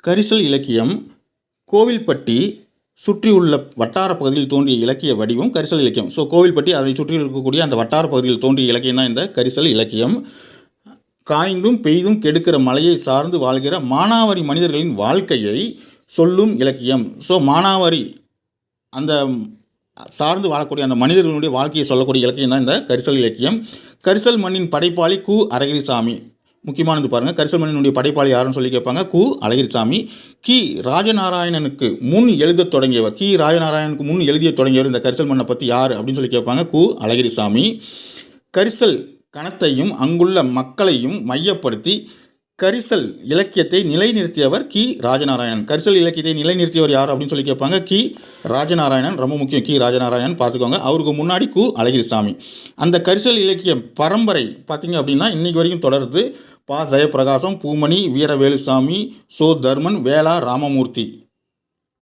கரிசல் இலக்கியம் கோவில்பட்டி சுற்றியுள்ள வட்டார பகுதியில் தோன்றிய இலக்கிய வடிவம் கரிசல் இலக்கியம். கோவில்பட்டி அதை சுற்றி இருக்கக்கூடிய அந்த வட்டார பகுதியில் தோன்றிய இலக்கியம் தான் இந்த கரிசல் இலக்கியம். காய்ந்தும் பெய்தும் கெடுக்கிற மலையை சார்ந்து வாழ்கிற மானாவாரி மனிதர்களின் வாழ்க்கையை சொல்லும் இலக்கியம். மானாவாரி அந்த சார்ந்து வாழக்கூடிய அந்த மனிதர்களுடைய வாழ்க்கையை சொல்லக்கூடிய இலக்கியம் தான் இந்த கரிசல் இலக்கியம். கரிசல் மண்ணின் படைப்பாளி கு. அழகிரிசாமி. முக்கியமானது பாருங்கள், கரிசல் மண்ணினுடைய படைப்பாளி யாருன்னு சொல்லி கேட்பாங்க. கு. அழகிரிசாமி. கி. ராஜநாராயணனுக்கு முன் எழுதத் தொடங்கியவர். கி. ராஜநாராயணனுக்கு முன் எழுதிய தொடங்கியவர் இந்த கரிசல் மண்ணை பற்றி யார் அப்படின்னு சொல்லி கேட்பாங்க. கு. அழகிரிசாமி. கரிசல் கணத்தையும் அங்குள்ள மக்களையும் மையப்படுத்தி கரிசல் இலக்கியத்தை நிலைநிறுத்தியவர் கி. ராஜநாராயணன். கரிசல் இலக்கியத்தை நிலைநிறுத்தியவர் யார் அப்படின்னு சொல்லி கேட்பாங்க. கி. ராஜநாராயணன். ரொம்ப முக்கியம், கி. ராஜநாராயணன் பார்த்துக்கோங்க. அவருக்கு முன்னாடி கு. அழகிரிசாமி. அந்த கரிசல் இலக்கிய பரம்பரை பார்த்திங்க அப்படின்னா இன்றைக்கு வரைக்கும் தொடருது. பா. ஜெயப்பிரகாசம், பூமணி, வீரவேலுசாமி, சோ. தர்மன், வேளா ராமமூர்த்தி